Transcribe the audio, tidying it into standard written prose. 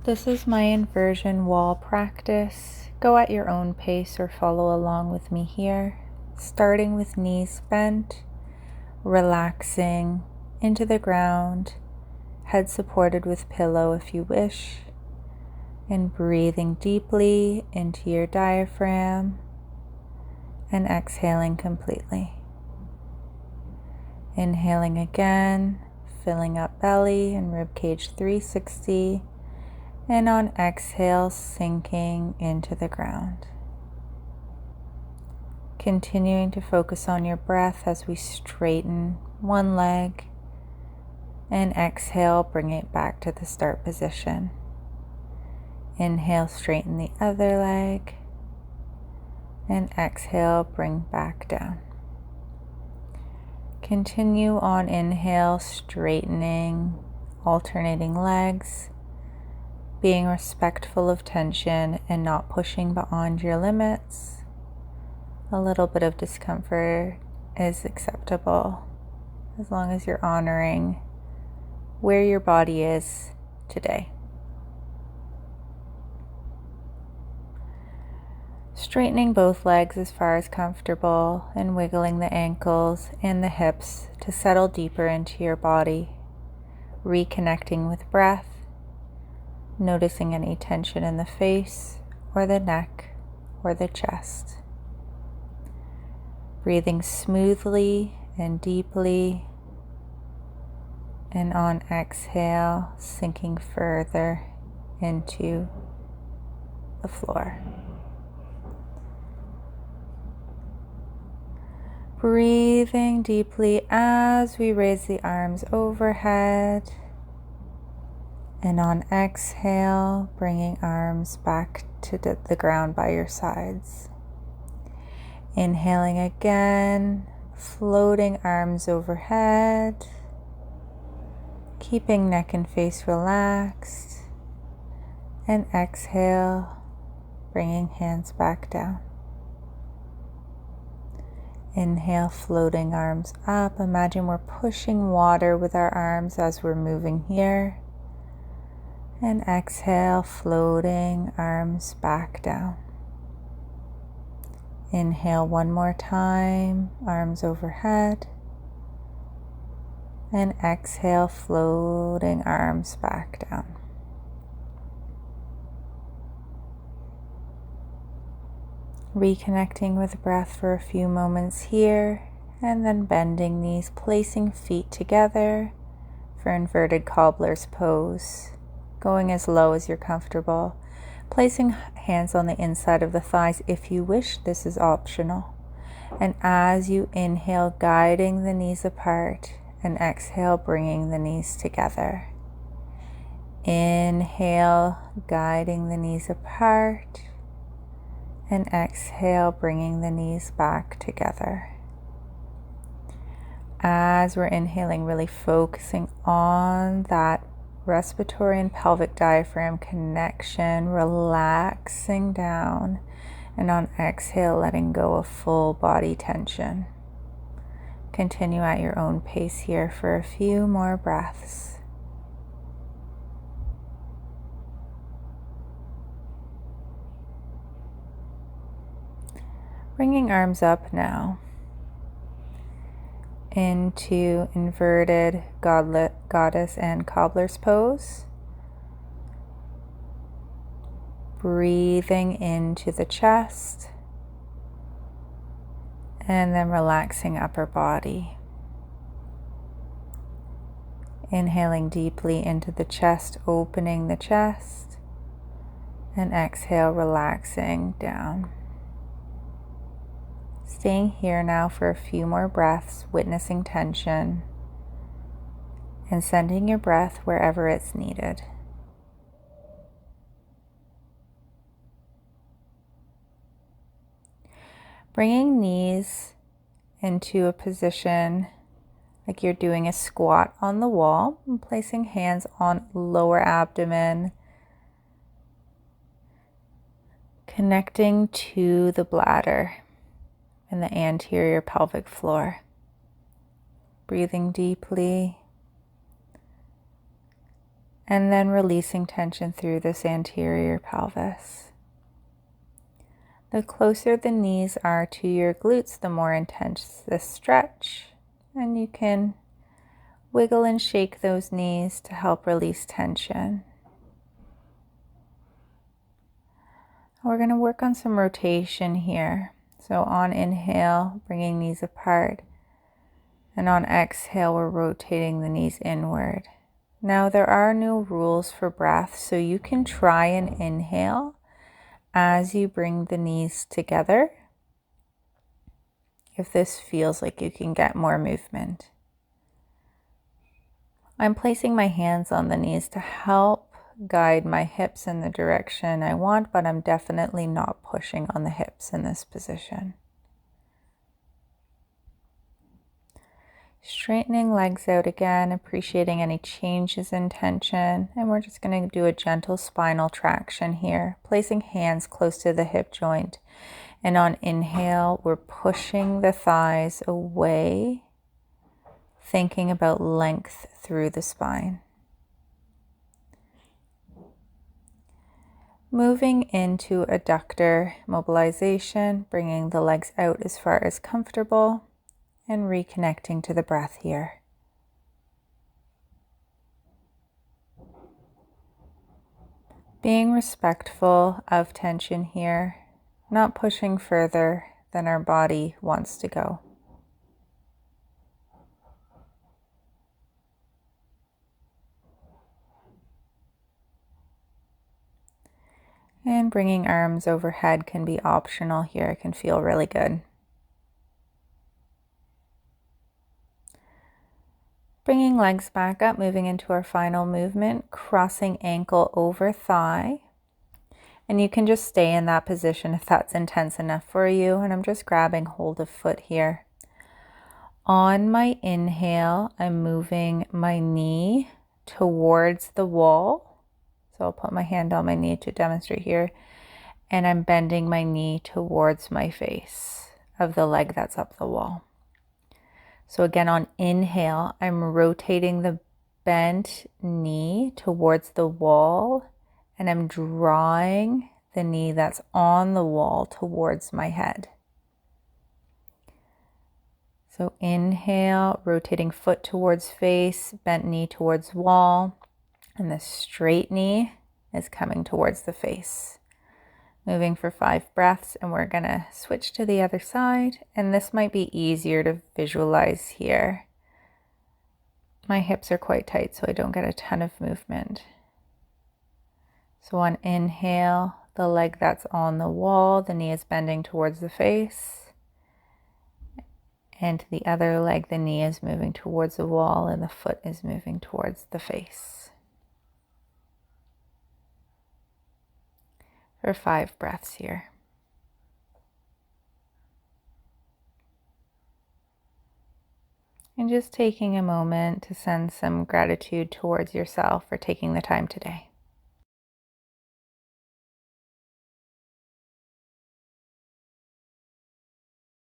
This is my inversion wall practice. Go at your own pace or follow along with me here, starting with knees bent, relaxing into the ground, head supported with pillow if you wish, and breathing deeply into your diaphragm and exhaling completely. Inhaling again, filling up belly and ribcage 360, and on exhale, sinking into the ground. Continuing to focus on your breath as we straighten one leg, and exhale, bring it back to the start position. Inhale, straighten the other leg, and exhale, bring back down. Continue on inhale, straightening, alternating legs, being respectful of tension and not pushing beyond your limits. A little bit of discomfort is acceptable as long as you're honoring where your body is today. Straightening both legs as far as comfortable and wiggling the ankles and the hips to settle deeper into your body, reconnecting with breath, noticing any tension in the face or the neck or the chest. Breathing smoothly and deeply, and on exhale, sinking further into the floor. Breathing deeply as we raise the arms overhead, and on exhale, bringing arms back to the ground by your sides. Inhaling again, floating arms overhead, keeping neck and face relaxed, and exhale, bringing hands back down. Inhale, floating arms up. Imagine we're pushing water with our arms as we're moving here. And exhale, floating arms back down. Inhale one more time, arms overhead. And exhale, floating arms back down. Reconnecting with breath for a few moments here, and then bending knees, placing feet together for inverted cobbler's pose. Going as low as you're comfortable, placing hands on the inside of the thighs if you wish. This is optional. And as you inhale, guiding the knees apart, and exhale, bringing the knees together. Inhale, guiding the knees apart, and exhale, bringing the knees back together. As we're inhaling, really focusing on that respiratory and pelvic diaphragm connection, relaxing down, and on exhale, letting go of full body tension. Continue at your own pace here for a few more breaths. Bringing arms up now into inverted goddess and cobbler's pose. Breathing into the chest and then relaxing upper body. Inhaling deeply into the chest, opening the chest, and exhale, relaxing down. Staying here now for a few more breaths, witnessing tension, and sending your breath wherever it's needed. Bringing knees into a position like you're doing a squat on the wall, and placing hands on lower abdomen, connecting to the bladder and the anterior pelvic floor. Breathing deeply And then releasing tension through this anterior pelvis. The closer the knees are to your glutes, the more intense the stretch. And you can wiggle and shake those knees to help release tension. We're going to work on some rotation here. So on inhale, bringing knees apart. And on exhale, we're rotating the knees inward. Now there are no rules for breath, so you can try and inhale as you bring the knees together, if this feels like you can get more movement. I'm placing my hands on the knees to help guide my hips in the direction I want, but I'm definitely not pushing on the hips in this position. Straightening legs out again, appreciating any changes in tension, and we're just going to do a gentle spinal traction here, placing hands close to the hip joint. And on inhale, we're pushing the thighs away, thinking about length through the spine. Moving into adductor mobilization, bringing the legs out as far as comfortable, and reconnecting to the breath here. Being respectful of tension here, not pushing further than our body wants to go. And bringing arms overhead can be optional here. It can feel really good. Bringing legs back up, moving into our final movement, crossing ankle over thigh. And you can just stay in that position if that's intense enough for you. And I'm just grabbing hold of foot here. On my inhale, I'm moving my knee towards the wall. So I'll put my hand on my knee to demonstrate here. And I'm bending my knee towards my face of the leg that's up the wall. So again, on inhale, I'm rotating the bent knee towards the wall, and I'm drawing the knee that's on the wall towards my head. So inhale, rotating foot towards face, bent knee towards wall, and the straight knee is coming towards the face. Moving for 5 breaths, and we're going to switch to the other side, and this might be easier to visualize here. My hips are quite tight, so I don't get a ton of movement. So on inhale, the leg that's on the wall, the knee is bending towards the face, and the other leg, the knee is moving towards the wall, and the foot is moving towards the face. For 5 breaths here. And just taking a moment to send some gratitude towards yourself for taking the time today.